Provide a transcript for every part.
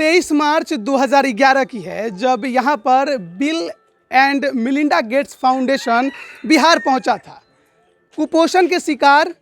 23 मार्च 2011 की है, जब यहाँ पर bill and Melinda Gates foundation Bihar पहुँचा था। कुपोषण के शिकार,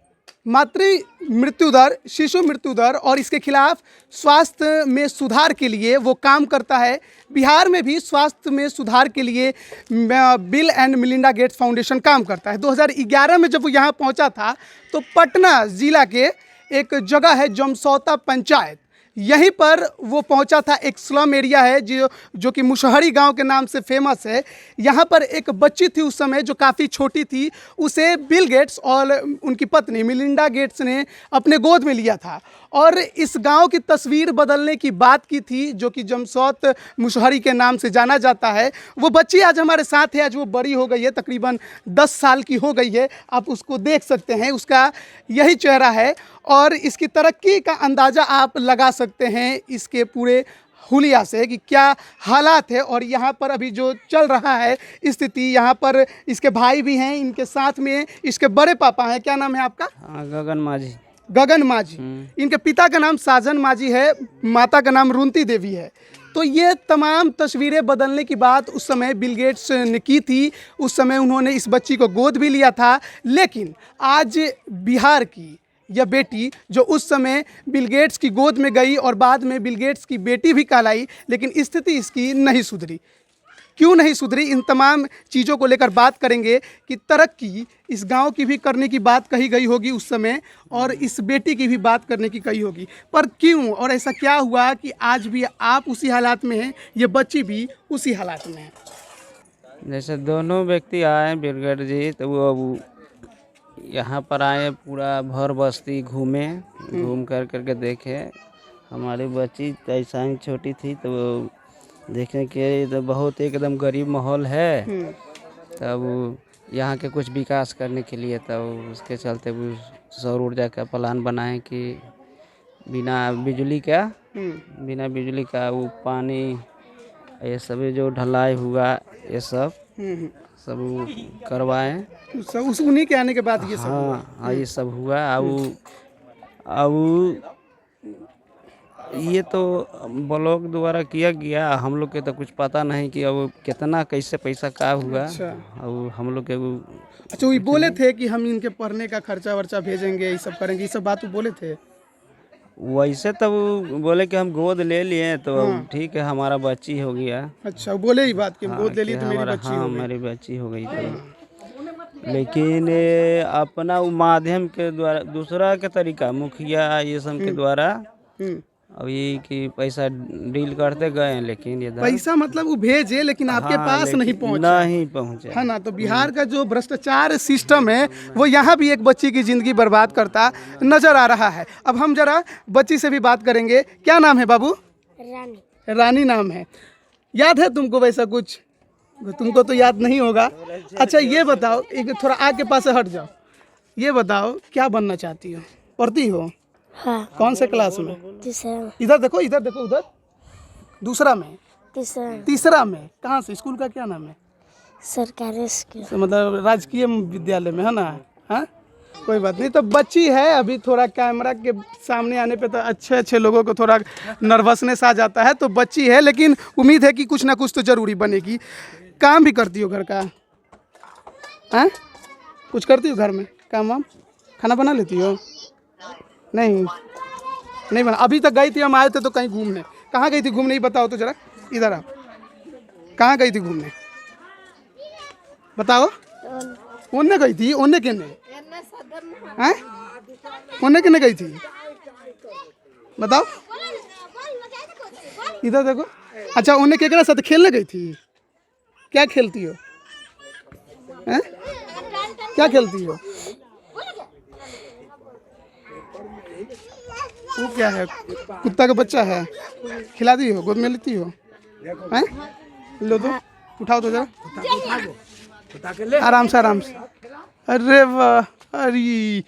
मातृ मृत्यु दर, शिशु मृत्यु दर और इसके खिलाफ स्वास्थ्य में सुधार के लिए वो काम करता है। बिहार में भी स्वास्थ्य में सुधार के लिए bill and Melinda Gates foundation काम करता है। 2011 में जब वो यहाँ पहुँचा था तो पटना ज़िला के एक जगह है जमसौता पंचायत, यहीं पर वो पहुंचा था। एक स्लम एरिया है जो कि मुशहरी गांव के नाम से फेमस है। यहाँ पर एक बच्ची थी उस समय जो काफ़ी छोटी थी, उसे बिल गेट्स और उनकी पत्नी मिलिंडा गेट्स ने अपने गोद में लिया था और इस गांव की तस्वीर बदलने की बात की थी, जो कि जमसौत मुशहरी के नाम से जाना जाता है। वो बच्ची आज हमारे साथ है। आज वो बड़ी हो गई है, तकरीबन 10 साल की हो गई है। आप उसको देख सकते हैं, उसका यही चेहरा है और इसकी तरक्की का अंदाज़ा आप लगा सकते हैं इसके पूरे हुलिया से कि क्या हालात है। और यहाँ पर अभी जो चल रहा है स्थिति, यहाँ पर इसके भाई भी हैं, इनके साथ में इसके बड़े पापा हैं। क्या नाम है आपका? गगन माझी। गगन माझी। इनके पिता का नाम साजन माझी है, माता का नाम रुंती देवी है। तो ये तमाम तस्वीरें बदलने की बात उस समय बिल गेट्स ने की थी। उस समय उन्होंने इस बच्ची को गोद भी लिया था। लेकिन आज बिहार की यह बेटी जो उस समय बिल गेट्स की गोद में गई और बाद में बिल गेट्स की बेटी भी कहलाई, लेकिन स्थिति इसकी नहीं सुधरी। क्यों नहीं सुधरी, इन तमाम चीज़ों को लेकर बात करेंगे कि तरक्की इस गांव की भी करने की बात कही गई होगी उस समय और इस बेटी की भी बात करने की कही होगी, पर क्यों और ऐसा क्या हुआ कि आज भी आप उसी हालात में हैं, ये बच्ची भी उसी हालात में है। जैसे दोनों व्यक्ति आए बिरगढ़ जी, तो वो यहाँ पर आए, पूरा भर बस्ती घूमे, घूम करके देखे। हमारी बच्ची ऐसा ही छोटी थी तो वो देखें कि तो बहुत एकदम गरीब माहौल है, तब यहाँ के कुछ विकास करने के लिए तब उसके चलते वो सौर ऊर्जा का प्लान बनाए कि बिना बिजली का वो पानी, ये सब जो ढलाई हुआ ये सब सब करवाएं। उस उन्हीं के आने के बाद ये सब हुआ। हाँ, ये सब हुआ। अब ये तो ब्लॉक द्वारा किया गया, हम लोग के तो कुछ पता नहीं कि अब कितना कैसे पैसा का हुआ। अच्छा। अब हम लोग के अच्छा, वो बोले थे कि हम इनके पढ़ने का खर्चा वर्चा भेजेंगे, ये सब करेंगे, ये सब बात वो बोले थे। वैसे तब बोले कि हम गोद ले लिए तो ठीक है, हमारा बच्ची हो गया। अच्छा, वो बोले ही बात कि हम गोद ले लिए तो मेरी बच्ची हो गई। मेरी बच्ची हो गई तो। लेकिन अपना माध्यम के द्वारा, दूसरा के तरीका, मुखिया ये सब के द्वारा अब ये कि पैसा डील करते गए, लेकिन ये पैसा मतलब वो भेजे लेकिन आपके पास नहीं पहुंचे, है ना। तो बिहार का जो भ्रष्टाचार सिस्टम है वो यहाँ भी एक बच्ची की ज़िंदगी बर्बाद करता नजर आ रहा है। अब हम जरा बच्ची से भी बात करेंगे। क्या नाम है बाबू? रानी। रानी नाम है। याद है तुमको वैसा कुछ? तुमको तो याद नहीं होगा। अच्छा, ये बताओ, एक थोड़ा आग के पास से हट जाओ, ये बताओ क्या बनना चाहती हो? पढ़ती हो? हाँ। कौन से क्लास में? तीसरा। इधर देखो, इधर देखो, उधर। दूसरा में? तीसरा में। कहाँ से? स्कूल का क्या नाम है? सरकारी स्कूल। तो मतलब राजकीय विद्यालय में, है ना? हाँ, कोई बात नहीं। तो बच्ची है, अभी थोड़ा कैमरा के सामने आने पे तो अच्छे लोगों को थोड़ा नर्वसनेस आ जाता है, तो बच्ची है, लेकिन उम्मीद है कि कुछ ना कुछ तो ज़रूरी बनेगी। काम भी करती हो घर का? हाँ, कुछ करती हो घर में काम वाम? खाना बना लेती हो? नहीं बना। अभी तक गई थी, हम आए थे तो कहीं घूमने। कहाँ गई थी घूमने, बताओ तो जरा। इधर आप कहाँ गई थी घूमने, बताओ। ओने गई थी? ओने केने? हैं? ओने केने गई थी, बताओ। इधर देखो। अच्छा, ओने केकरा साथ खेलने गई थी? क्या खेलती हो? हैं? क्या खेलती हो? वो क्या है? कुत्ता का बच्चा है, खिला दी हो? गोद में लेती हो? हैं? लो तो, उठाओ तो जरा, आराम से आराम से। अरे वाह, अरे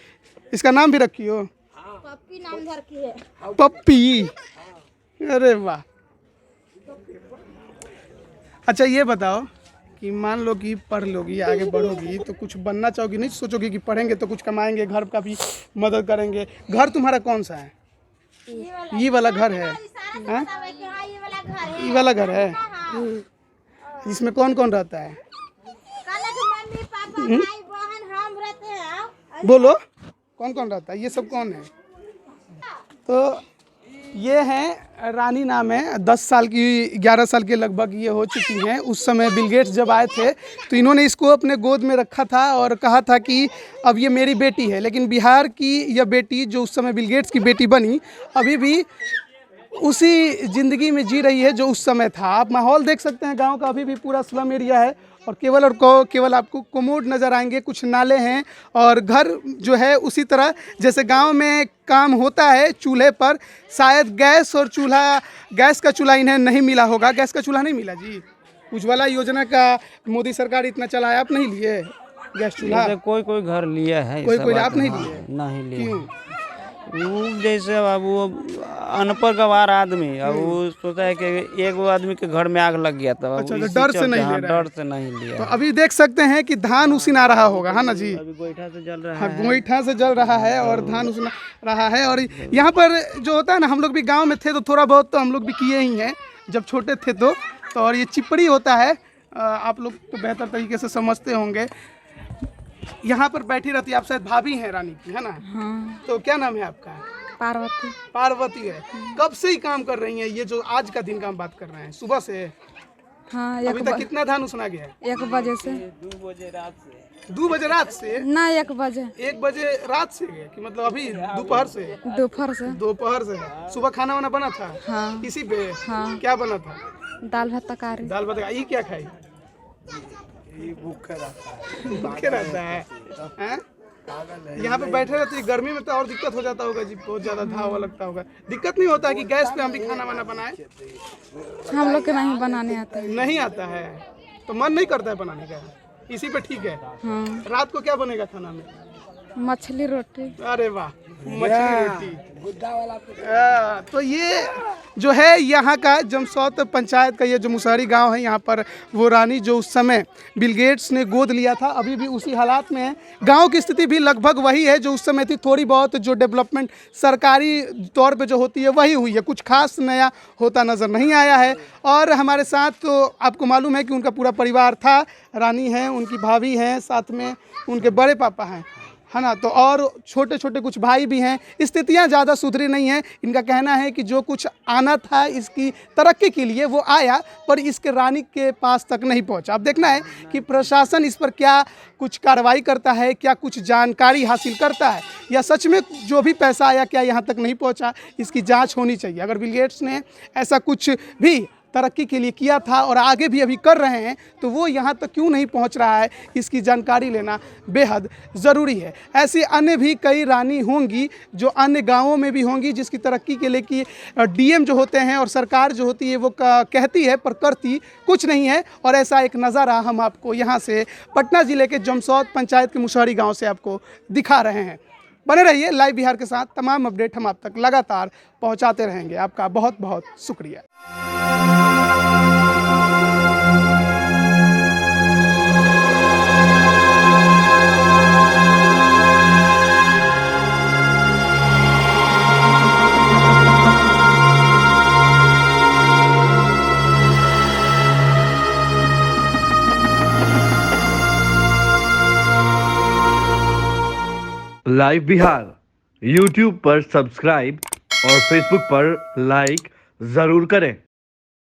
इसका नाम भी रखी हो? पप्पी नाम रखी है। पप्पी, अरे वाह। अच्छा, ये बताओ कि मान लो कि पढ़ लोगी, आगे बढ़ोगी तो कुछ बनना चाहोगी? नहीं सोचोगी कि पढ़ेंगे तो कुछ कमाएंगे, घर का भी मदद करेंगे? घर तुम्हारा कौन सा है? ये वाला घर है? हाँ? ये वाला घर है, इसमें कौन कौन रहता है? मम्मी पापा भाई बहन हम रहते हैं। बोलो कौन कौन रहता है? ये सब कौन है? तो ये हैं रानी नाम है, 10 साल की 11 साल के लगभग ये हो चुकी हैं। उस समय बिल गेट्स जब आए थे तो इन्होंने इसको अपने गोद में रखा था और कहा था कि अब ये मेरी बेटी है। लेकिन बिहार की यह बेटी जो उस समय बिल गेट्स की बेटी बनी, अभी भी उसी ज़िंदगी में जी रही है जो उस समय था। आप माहौल देख सकते हैं गांव का, अभी भी पूरा स्लम एरिया है और केवल आपको कोमोड नज़र आएंगे, कुछ नाले हैं और घर जो है उसी तरह जैसे गांव में काम होता है चूल्हे पर। शायद गैस का चूल्हा इन्हें नहीं मिला होगा। गैस का चूल्हा नहीं मिला जी? उज्ज्वला योजना का मोदी सरकार इतना चलाया, आप नहीं लिए गैस चूल्हा? कोई घर लिया है, कोई आप नहीं लिए? नहीं लिए। क्यों? वो जैसे अब वो अनपढ़ गवार आदमी, अब वो सोचा है कि एक आदमी के घर में आग लग गया था। अच्छा, तो डर से नहीं ले रहा है? डर से नहीं लिया। तो अभी देख सकते हैं कि धान उसीना रहा होगा, है ना जी? अभी गोईठा से जल रहा हाँ, है। गोईठा से जल रहा है और धान उसमें रहा है। और यहाँ पर जो होता है ना, हम लोग भी गांव में थे तो थोड़ा बहुत तो हम लोग भी किए ही हैं जब छोटे थे तो। और ये चिपड़ी होता है, आप लोग तो बेहतर तरीके से समझते होंगे। यहाँ पर बैठी रहती है, आप शायद भाभी हैं रानी की, है ना? हाँ, तो क्या नाम है आपका? पार्वती। पार्वती है। कब से ही काम कर रही हैं? ये जो आज का दिन का हम बात कर रहे हैं, सुबह से हाँ, अभी तक कितना धान उसना गया है? 1 बजे से। 2 बजे रात से। 2 बजे रात से? ना 1 बजे। 1 बजे रात से गए कि मतलब अभी दोपहर से? दोपहर से। दोपहर से। सुबह खाना वाना बना था? हाँ। इसी पे? हाँ। क्या बना था? दाल भात तरकारी। दाल भात। ये क्या खाई? भूखे रहता है, हैं? यहाँ पे बैठे रहते हैं, गर्मी में तो और दिक्कत हो जाता होगा जी, बहुत ज़्यादा धावा लगता होगा। दिक्कत नहीं होता है कि गैस पे हम भी खाना वाना बनाए? हम लोग के नहीं बनाने आता है। नहीं आता है तो मन नहीं करता है बनाने का, इसी पे ठीक है। हाँ, रात को क्या बनेगा खाना में? मछली रोटी। अरे वाह, मछली रोटी। तो ये जो है यहाँ का जमसौत पंचायत का ये जो मुसहरी गांव है, यहाँ पर वो रानी जो उस समय बिल गेट्स ने गोद लिया था अभी भी उसी हालात में है। गांव की स्थिति भी लगभग वही है जो उस समय थी। थोड़ी बहुत जो डेवलपमेंट सरकारी तौर पे जो होती है वही हुई है, कुछ खास नया होता नज़र नहीं आया है। और हमारे साथ तो आपको मालूम है कि उनका पूरा परिवार था, रानी हैं, उनकी भाभी हैं, साथ में उनके बड़े पापा हैं, है ना? तो और छोटे छोटे कुछ भाई भी हैं। स्थितियां ज़्यादा सुधरी नहीं हैं। इनका कहना है कि जो कुछ आना था इसकी तरक्की के लिए वो आया, पर इसके रानी के पास तक नहीं पहुंचा। अब देखना है कि प्रशासन इस पर क्या कुछ कार्रवाई करता है, क्या कुछ जानकारी हासिल करता है, या सच में जो भी पैसा आया क्या यहाँ तक नहीं पहुँचा। इसकी जाँच होनी चाहिए। अगर बिल गेट्स ने ऐसा कुछ भी तरक्की के लिए किया था और आगे भी अभी कर रहे हैं तो वो यहाँ तक क्यों नहीं पहुँच रहा है, इसकी जानकारी लेना बेहद ज़रूरी है। ऐसी अन्य भी कई रानी होंगी जो अन्य गांवों में भी होंगी, जिसकी तरक्की के लिए कि डीएम जो होते हैं और सरकार जो होती है वो कहती है पर करती कुछ नहीं है। और ऐसा एक नज़ारा हम आपको यहाँ से पटना ज़िले के जमसौत पंचायत के मुसहरी गाँव से आपको दिखा रहे हैं। बने रहिए लाइव बिहार के साथ, तमाम अपडेट हम आप तक लगातार पहुंचाते रहेंगे। आपका बहुत बहुत शुक्रिया। लाइव बिहार YouTube पर सब्सक्राइब और Facebook पर लाइक जरूर करें।